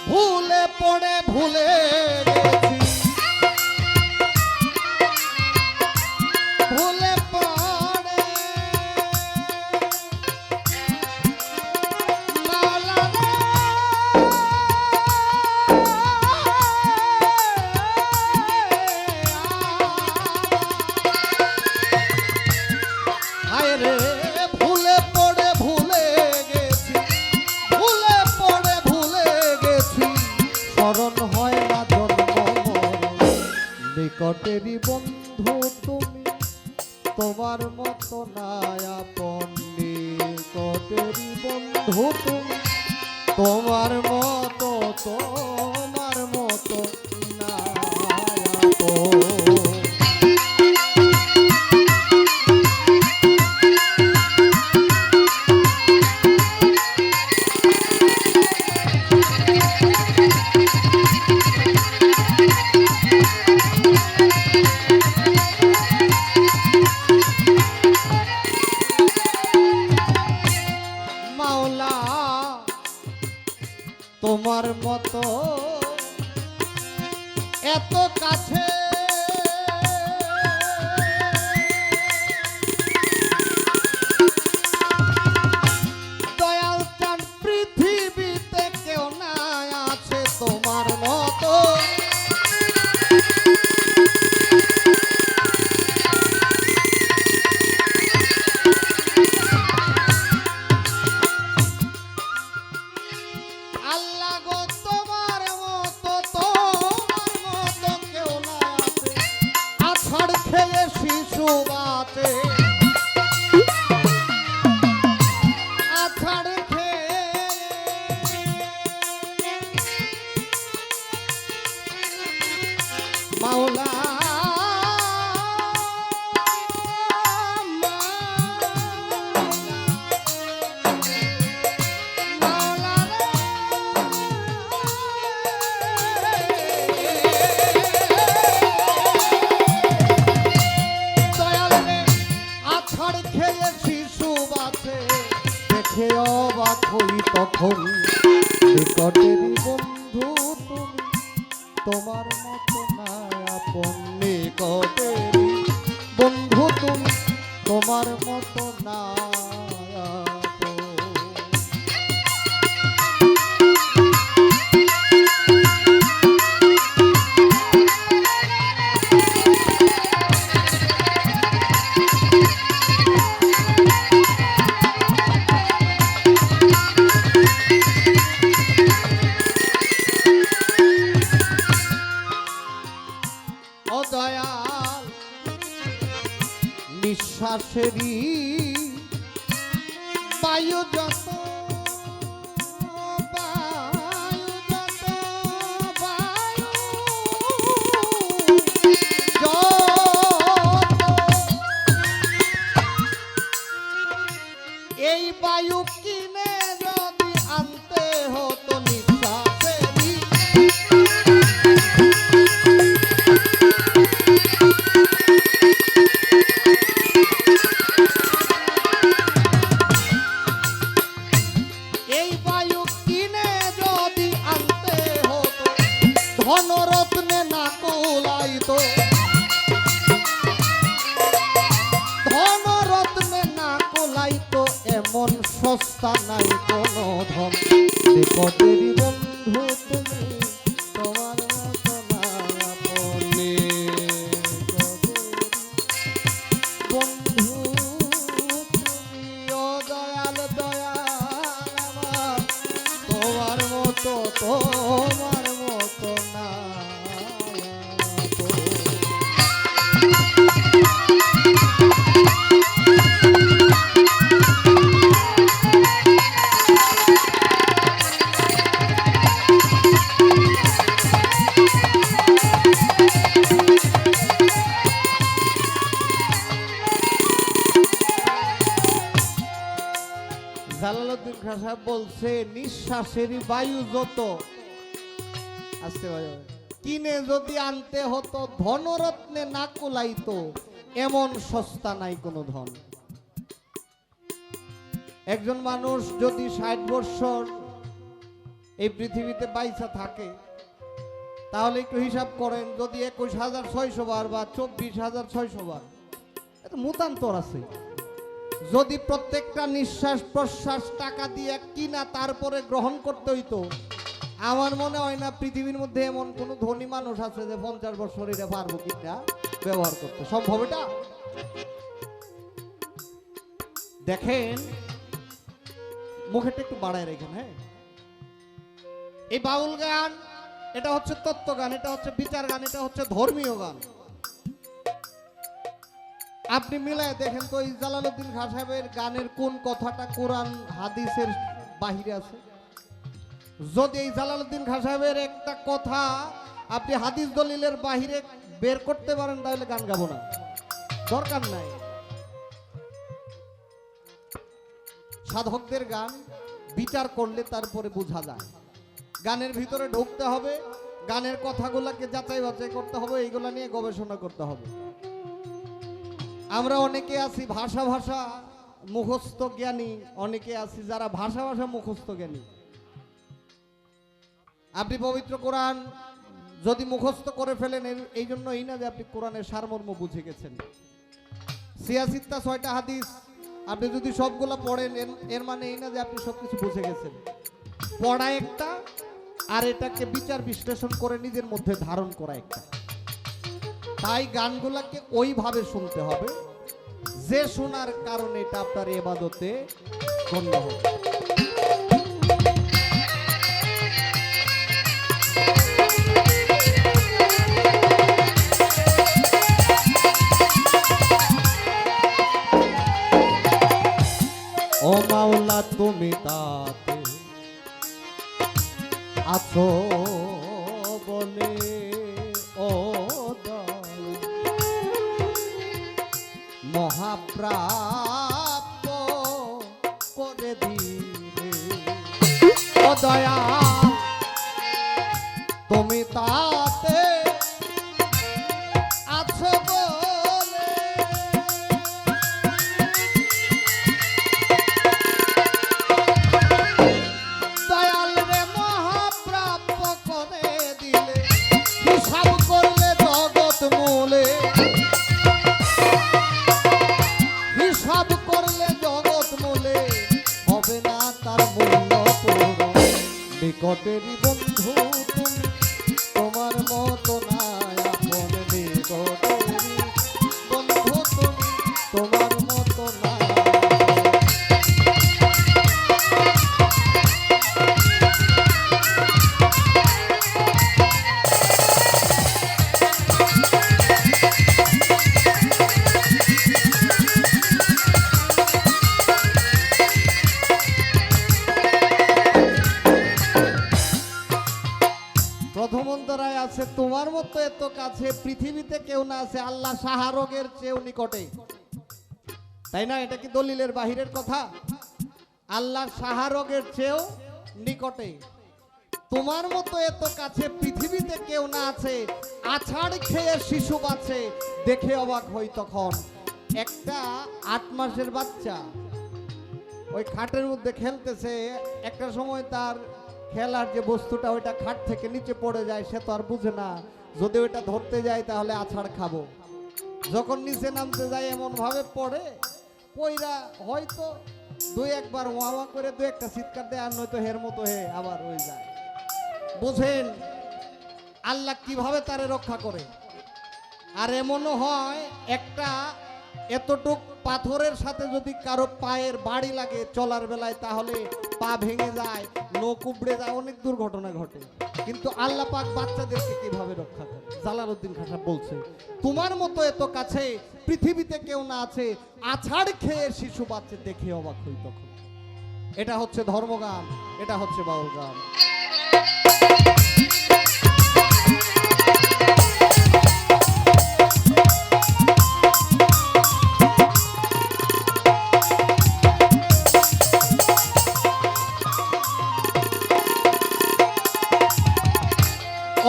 ভুলে পড়ে ভুলে গেছি, ভুলে পড়ে মাওলা রে, হায় রে ভুলে পড়ে ভুলে গেছি, ভুলে পড়ে ভুলে গেছি, স্মরণ হয় না জন্ম মরণ, নিকটেরই বন্ধু তুমি, তোমার মতো নাই আপন, নিকটেরই বন্ধু তুমি, তোমার মতো নাই আপন। মাওলা তোমার মতো এত কাছে, দয়াল চান পৃথিবীতে কেউ না আছে তোমার মতো, আল্লাহ গো তোমার মতো কেউ না আছে, আছাড় খেয়ে শিশু বাঁচে, আছাড় খেয়ে মাওলা দেখে অবাক হই তখন, নিকটেরই বন্ধু তুমি, তোমার মতো নাই আপন, নিকটেরই বন্ধু তুমি, তোমার মতো নাই আপন। ও দয়াল নিঃশ্বাসেরই বায়ু যত, বায়ু যত, বায়ু যত, এই বায়ু কিনে যদি আনতে হতো নিঃশ্বাসেরই, এই বায়ু কিনে যদি আনতে হতো, ধনরত্নে না কুলাইতো, ধনরত্নে না কুলাইতো, এমন সস্তা নাই কোনো ধন, নিকটেরই বন্ধু তুমি, তোমার মতো নাই আপন, নিকটেরই বন্ধু তুমি, ও দয়াল দয়াল আমার, তোমার মতো নাই আপন। জালালউদ্দিন খান সাহেব বলছে নিঃশ্বাসেরই বায়ু যত, আসতে কিনে যদি আনতে হতো, ধনরত্নে না কুলাইতো, এমন সস্তা নাই কোনো ধন। একজন মানুষ যদি ৬০ বছর এই পৃথিবীতে বাইসা থাকে, তাহলে একটু হিসাব করেন, যদি 21,600 বার বা 24,600 বার, এটা মতান্তর আছে। যদি প্রত্যেকটা নিঃশ্বাস প্রশ্বাস টাকা দিয়ে কিনা তারপরে গ্রহণ করতে হইতো, আমার মনে হয় না পৃথিবীর মধ্যে এমন কোন ধনী মানুষ আছে যে 50 বছর এটা পারবো কিনা ব্যবহার করতে। সম্ভব এটা? দেখেন, মুখেটা একটু বাড়ায় রেখেন। হ্যাঁ, এই বাউল গান, এটা হচ্ছে তত্ত্ব গান, এটা হচ্ছে বিচার গান, এটা হচ্ছে ধর্মীয় গান। আপনি মিলায় দেখেন তো এই জালালউদ্দিন খাঁ সাহেবের গানের কোন কথাটা কোরআন হাদিসের বাহিরে আছে। যদি এই জালালউদ্দিন খাঁ সাহেবের একটা কথা আপনি হাদিস দলিলের বাহিরে বের করতে পারেন, তাহলে গান গাবো না, দরকার নাই। সাধকদের গান বিচার করলে তারপরে বোঝা যায়। গানের ভিতরে ঢুকতে হবে, গানের কথাগুলোকে যাচাই বাছাই করতে হবে, এইগুলা নিয়ে গবেষণা করতে হবে। আমরা অনেকে আছি ভাষা ভাষা মুখস্থ জ্ঞানী, অনেকে আছি যারা ভাষা ভাষা মুখস্থ জ্ঞানী। আপনি পবিত্র কোরআন যদি মুখস্থ করে ফেলেন, এই জন্য এই না যে আপনি কোরআনের সারমর্ম বুঝে গেছেন। 86টা হাদিস আপনি যদি সবগুলা পড়েন, এর মানে এই না যে আপনি সবকিছু বুঝে গেছেন। পড়া একটা, আর এটাকে বিচার বিশ্লেষণ করে নিজের মধ্যে ধারণ করা একটা। তাই গানগুলাকে ওইভাবে শুনতে হবে যে শোনার কারণে এটা আপনার ইবাদতে গণ্য হবে। ও মাওলা তুমি তাতে আছো বলে, ও মহাপ্রাপ্য করে দিলে, ও দয়া তুমি তাতে আছো বলে, দয়াল রে মহাপ্রাপ্য করে দিলে, হিসাব করলে জগৎ মূলে, হিসাব করলে জগৎ মূলে হবে না তার মূল্য পূরণ। নিকটেরই বন্ধু তুমি, তোমার মতো নাই আপন, নিকটেরই বন্ধু তুমি, তোমার মতো নাই। প্রথম অন্তরায় আছে তোমার মতো এত কাছে পৃথিবীতে কেউ না আছে, আল্লাহ শাহরগের চেয়েও নিকটে। তাই না? এটা কি দলিলের বাহিরের কথা? আল্লাহ শাহরগের চেয়েও নিকটে, তোমার মতো এত কাছে পৃথিবীতে কেউ না আছে, আছাড় খেয়ে শিশু বাঁচে দেখে অবাক হই তখন। একটা 8 মাসের বাচ্চা ওই খাটের মধ্যে খেলতেছে, একটা সময় তার খেলার যে বস্তুটা ওইটা খাট থেকে নিচে পড়ে যায়, সে তো আর বুঝে না, যদি ওইটা ধরতে যায় তাহলে আছাড় খাবো। যখন নিচে নামতে যায় এমন ভাবে পড়ে, পইরা হয়তো 2-1 বার ওয়া করে 2-1টা চিৎকার দেয়, আর নয়তো হের মতো হে আবার হয়ে যায়। বুঝেন আল্লাহ কিভাবে তারে রক্ষা করে। আর এমনও হয় একটা এতটুক পাথরের সাথে যদি কারো পায়ের বাড়ি লাগে চলার বেলায়, তাহলে পা ভেঙে যায়, নখ উবড়ে যায়, অনেক দুর্ঘটনা ঘটে। কিন্তু আল্লাহ পাক বাচ্চাদেরকে কিভাবে রক্ষা করে। জালালউদ্দিন খাঁ সাহেব বলছে, তোমার মতো এত কাছে পৃথিবীতে কেউ না আছে, আছাড় খেয়ে শিশু বাচ্চা দেখে অবাক হই তখন। এটা হচ্ছে ধর্মগান, এটা হচ্ছে বাউল গান।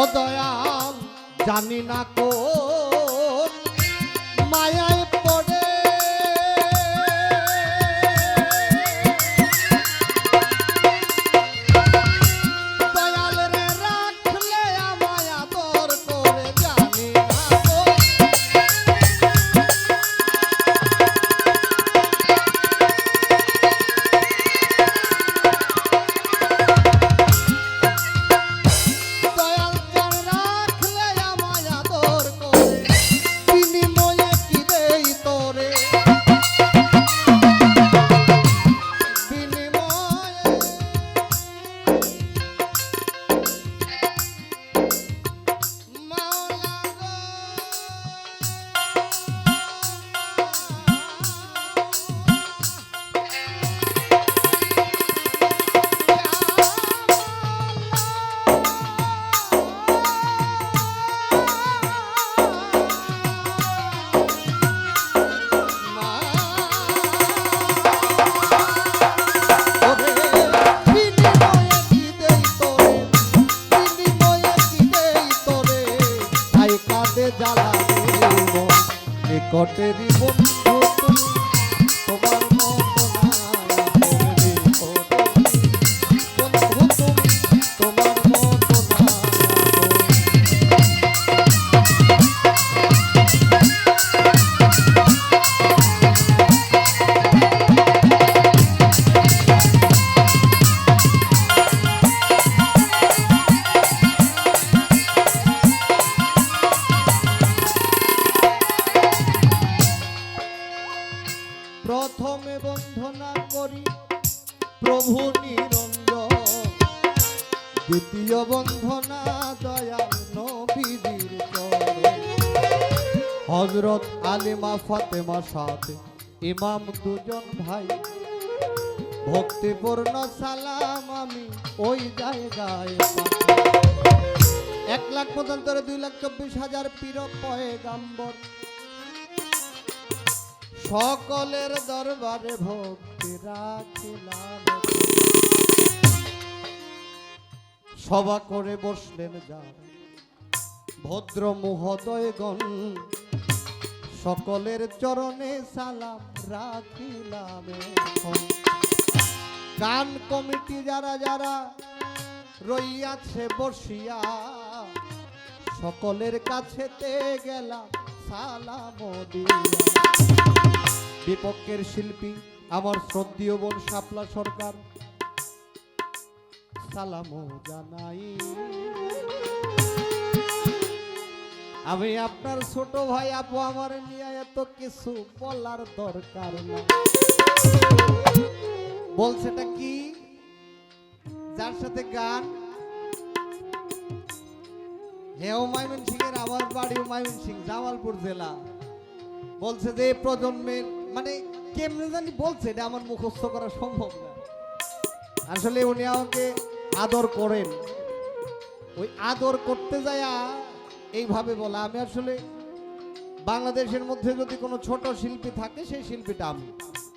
ও দয়াল জানি না কোন মায়ায় পড়ে, নিকটেরই বন্ধু তুমি, তোমার মতো না আপন রে ও বন্ধু তুমি, তোমার মতো না প্রথমে বন্ধনা করি প্রভু নিরঞ্জন, দ্বিতীয় বন্ধনা দয়াল নবীজির চরণ। হযরত আলিমা ফাতেমা সাথে ইমাম দুজন ভাই, ভক্তিপূর্ণ সালাম আমি ওই জায়গায় পাঠাই। 1 লাখ পঁচাত্তরে 2,24,000 পীর পয়গাম্বর, সকলের দরবারে ভক্তি রাখিলাম। সভা করে বসলেন যারা ভদ্র মহোদয়গণ, সকলের চরণে সালাম রাখিলাম। গান কমিটি যারা যারা রইয়াছে বসিয়া, সকলের কাছেতে গেলাম সালাম দিয়া। বিপক্ষের শিল্পী আমার শ্রদ্ধেয় বোন শাপলা সরকার, সালামও জানাই। আমি আপনার ছোট ভাই, আপু আমার নিয়ে এত কিছু বলার দরকার না। বলছেটা কি, যার সাথে গান, হেও ময়মনসিং এর, আমার বাড়ি ময়মনসিং জামালপুর জেলা। বলছে যে প্রজন্মের, মানে কেমনে জানি বলছে, এটা আমার মুখস্থ করা সম্ভব না। আসলে উনি আমাকে আদর করেন, ওই আদর করতে যায় এইভাবে বলা। আমি আসলে বাংলাদেশের মধ্যে যদি কোনো ছোট শিল্পী থাকে, সেই শিল্পীটা আমি।